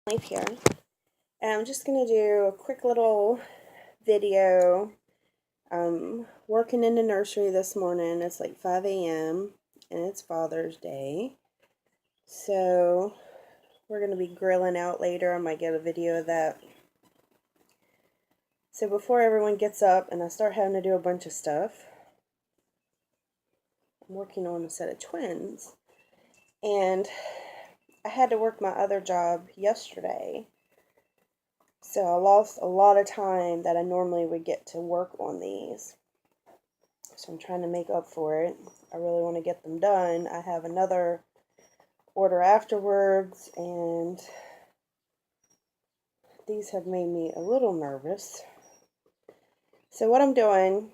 Life here, and I'm just going to do a quick little video. Working in the nursery this morning. It's like 5 a.m. and it's Father's Day, so we're going to be grilling out later. I might get a video of that. So before everyone gets up and I start having to do a bunch of stuff, I'm working on a set of twins, and I had to work my other job yesterday. So I lost a lot of time that I normally would get to work on these. So I'm trying to make up for it. I really want to get them done. I have another order afterwards, and these have made me a little nervous. So what I'm doing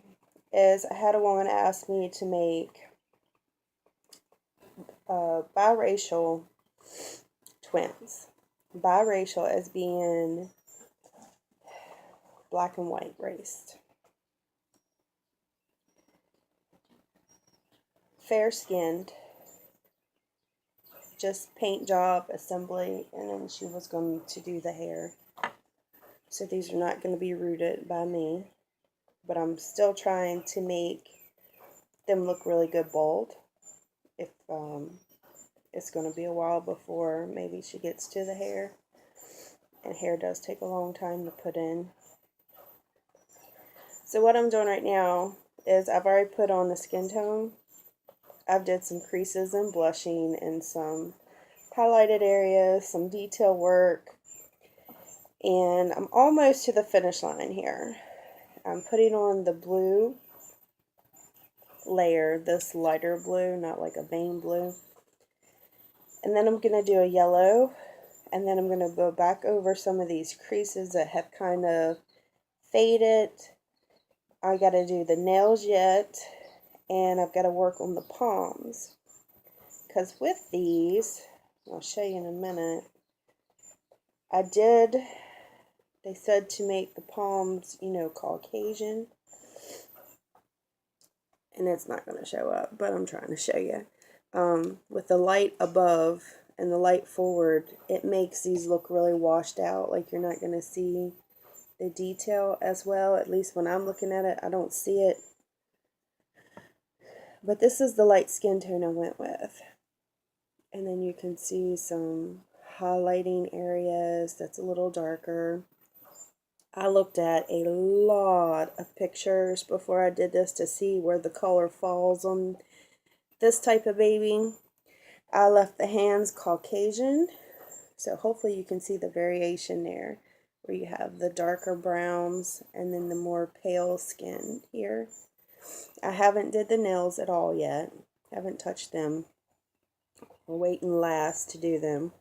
is I had a woman ask me to make biracial twins. Biracial as being black and white raced. Fair skinned, just paint job, assembly, and then she was going to do the hair. So these are not going to be rooted by me, but I'm still trying to make them look really good bald. If it's going to be a while before maybe she gets to the hair, and hair does take a long time to put in. So what I'm doing right now is I've already put on the skin tone. I've did some creases and blushing and some highlighted areas, some detail work, and I'm almost to the finish line here. I'm putting on the blue layer, this lighter blue, not like a vein blue, and then I'm going to do a yellow, and then I'm going to go back over some of these creases that have kind of faded. I got to do the nails yet, and I've got to work on the palms, because with these, I'll show you in a minute, they said to make the palms, Caucasian, and it's not going to show up, but I'm trying to show you. With the light above and the light forward, it makes these look really washed out, like you're not going to see the detail as well. At least when I'm looking at it, I don't see it. But this is the light skin tone I went with. And then you can see some highlighting areas that's a little darker. I looked at a lot of pictures before I did this to see where the color falls on this type of baby. I left the hands Caucasian, so hopefully you can see the variation there, where you have the darker browns and then the more pale skin here. I haven't did the nails at all yet. Haven't touched them. We're waiting last to do them.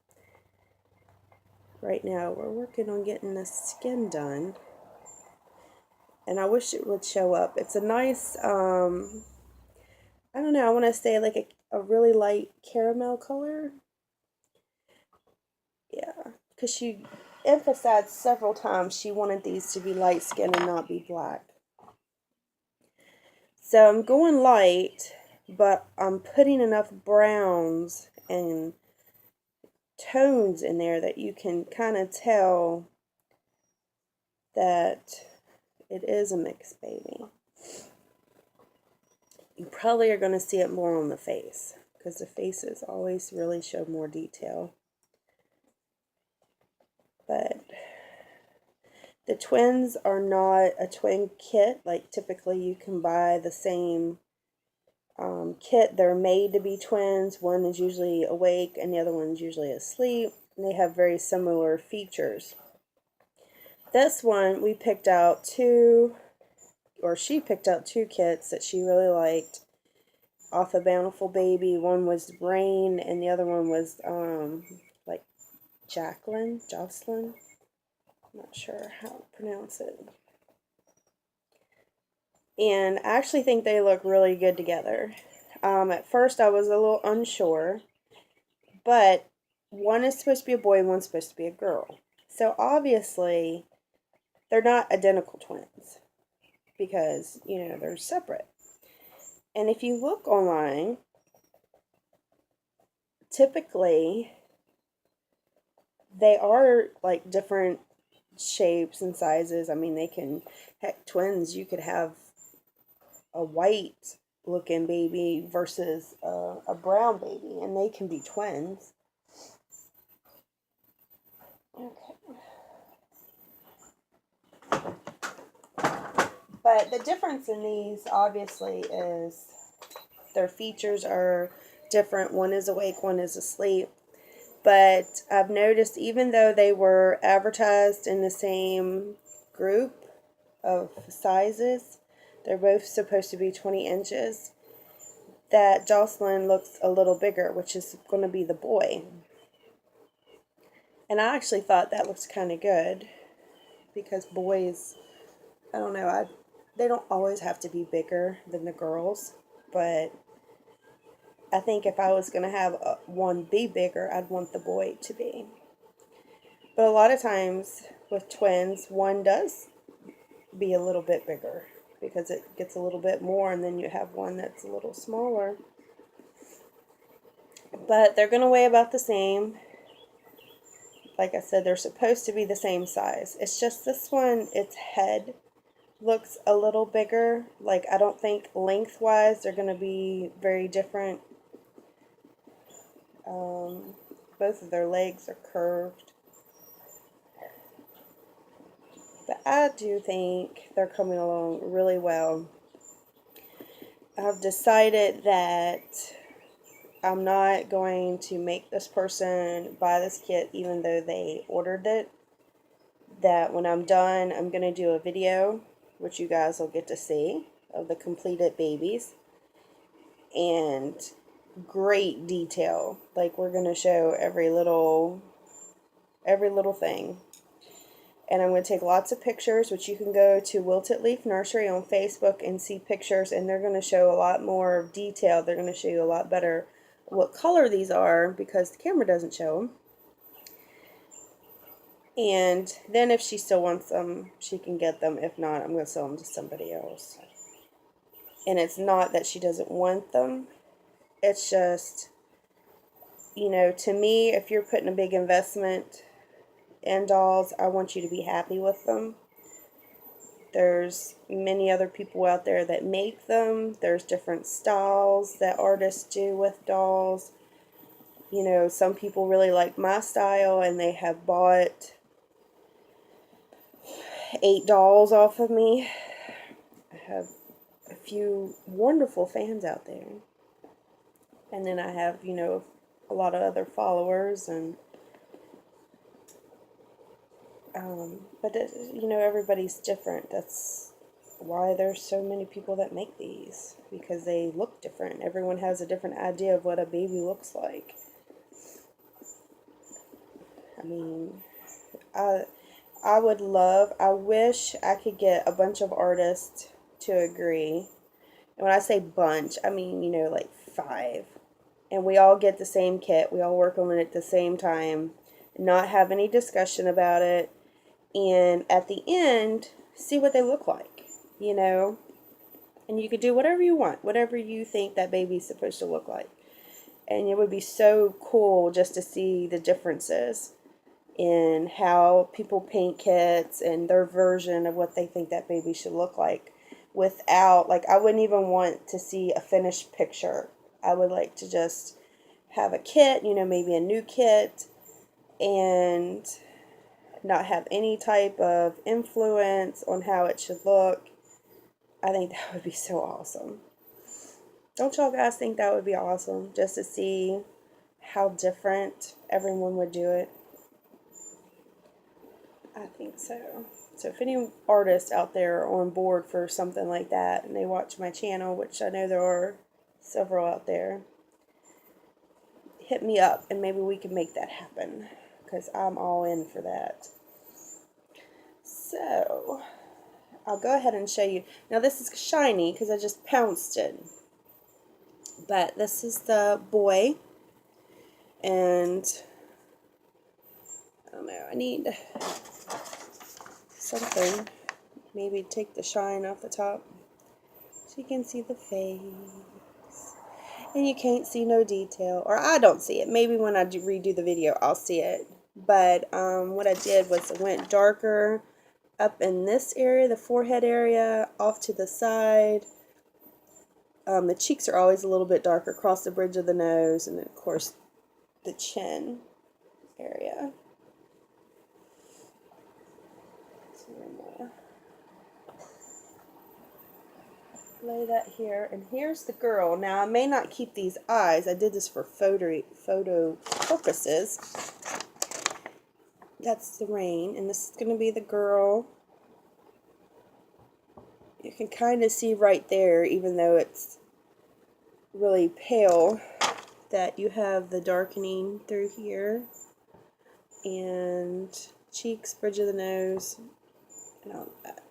Right now we're working on getting the skin done. And I wish it would show up. It's a nice, I don't know, I want to say like a really light caramel color. Yeah, because she emphasized several times she wanted these to be light skin and not be black. So I'm going light, but I'm putting enough browns and tones in there that you can kind of tell that it is a mixed baby. You probably are going to see it more on the face, because the faces always really show more detail. But the twins are not a twin kit. Like typically you can buy the same kit. They're made to be twins. One is usually awake and the other one's usually asleep. And they have very similar features. This one we picked out she picked out two kits that she really liked off of Bountiful Baby. One was Rain and the other one was like Jocelyn. I'm not sure how to pronounce it. And I actually think they look really good together. At first I was a little unsure, but one is supposed to be a boy and one's supposed to be a girl. So obviously they're not identical twins, because, they're separate. And if you look online, typically they are like different shapes and sizes. I mean, they can, heck, twins, you could have a white looking baby versus a brown baby, and they can be twins. Okay. But the difference in these obviously is their features are different. One is awake, one is asleep. But I've noticed even though they were advertised in the same group of sizes, they're both supposed to be 20 inches, that Jocelyn looks a little bigger, which is going to be the boy. And I actually thought that looks kind of good because boys, I don't know, they don't always have to be bigger than the girls, but I think if I was going to have one be bigger, I'd want the boy to be. But a lot of times with twins, one does be a little bit bigger because it gets a little bit more, and then you have one that's a little smaller. But they're going to weigh about the same. Like I said, they're supposed to be the same size. It's just this one, its head looks a little bigger. Like, I don't think lengthwise they're going to be very different. Both of their legs are curved. But I do think they're coming along really well. I've decided that I'm not going to make this person buy this kit even though they ordered it. That when I'm done, I'm going to do a video, which you guys will get to see, of the completed babies. And great detail. Like, we're going to show every little thing. And I'm going to take lots of pictures, which you can go to Wilted Leaf Nursery on Facebook and see pictures, and they're going to show a lot more detail. They're going to show you a lot better what color these are because the camera doesn't show them. And then if she still wants them, she can get them. If not, I'm going to sell them to somebody else. And it's not that she doesn't want them. It's just, you know, to me, if you're putting a big investment in dolls, I want you to be happy with them. There's many other people out there that make them. There's different styles that artists do with dolls. You know, some people really like my style and they have bought 8 dolls off of me. I have a few wonderful fans out there. And then I have, you know, a lot of other followers, and but it, you know, everybody's different. That's why there's so many people that make these, because they look different. Everyone has a different idea of what a baby looks like. I mean, I wish I could get a bunch of artists to agree. And when I say bunch, I mean, you know, like 5. And we all get the same kit. We all work on it at the same time. Not have any discussion about it. And at the end, see what they look like, you know. And you could do whatever you want, whatever you think that baby's supposed to look like. And it would be so cool just to see the differences in how people paint kits and their version of what they think that baby should look like. Without, like, I wouldn't even want to see a finished picture. I would like to just have a kit, you know, maybe a new kit, and not have any type of influence on how it should look. I think that would be so awesome. Don't y'all guys think that would be awesome? Just to see how different everyone would do it. I think so. So if any artists out there are on board for something like that and they watch my channel, which I know there are several out there, hit me up and maybe we can make that happen, because I'm all in for that. So I'll go ahead and show you. Now this is shiny because I just pounced it. But this is the boy. And I don't know, I need something. Maybe take the shine off the top so you can see the face. And you can't see no detail. Or I don't see it. Maybe when I redo the video, I'll see it. But what I did was I went darker up in this area, the forehead area, off to the side. The cheeks are always a little bit darker across the bridge of the nose, and of course the chin area. So I'm gonna lay that here, and here's the girl. Now I may not keep these eyes. I did this for photo purposes. That's the rain, and this is going to be the girl. You can kind of see right there, even though it's really pale, that you have the darkening through here, and cheeks, bridge of the nose, and all that.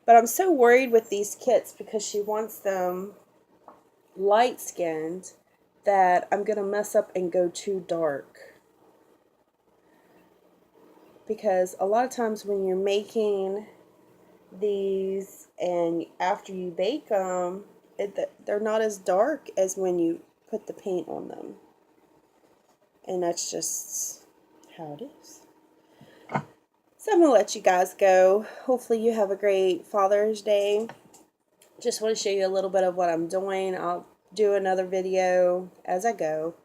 But I'm so worried with these kits because she wants them light skinned that I'm going to mess up and go too dark. Because a lot of times when you're making these and after you bake them, they're not as dark as when you put the paint on them. And that's just how it is. So I'm going to let you guys go. Hopefully you have a great Father's Day. Just want to show you a little bit of what I'm doing. I'll do another video as I go.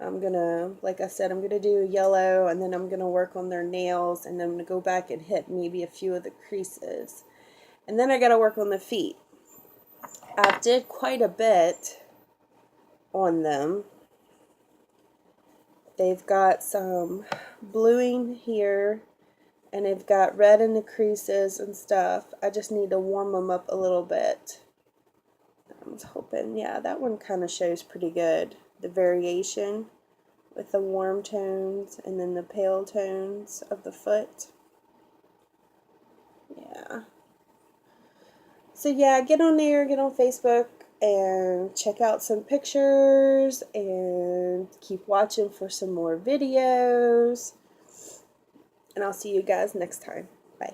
I'm going to, like I said, I'm going to do yellow, and then I'm going to work on their nails, and then I'm going to go back and hit maybe a few of the creases. And then I got to work on the feet. I did quite a bit on them. They've got some bluing here, and they've got red in the creases and stuff. I just need to warm them up a little bit. I was hoping, yeah, that one kind of shows pretty good. The variation with the warm tones and then the pale tones of the foot. Yeah. So yeah, get on there, get on Facebook, and check out some pictures, and keep watching for some more videos. And I'll see you guys next time. Bye.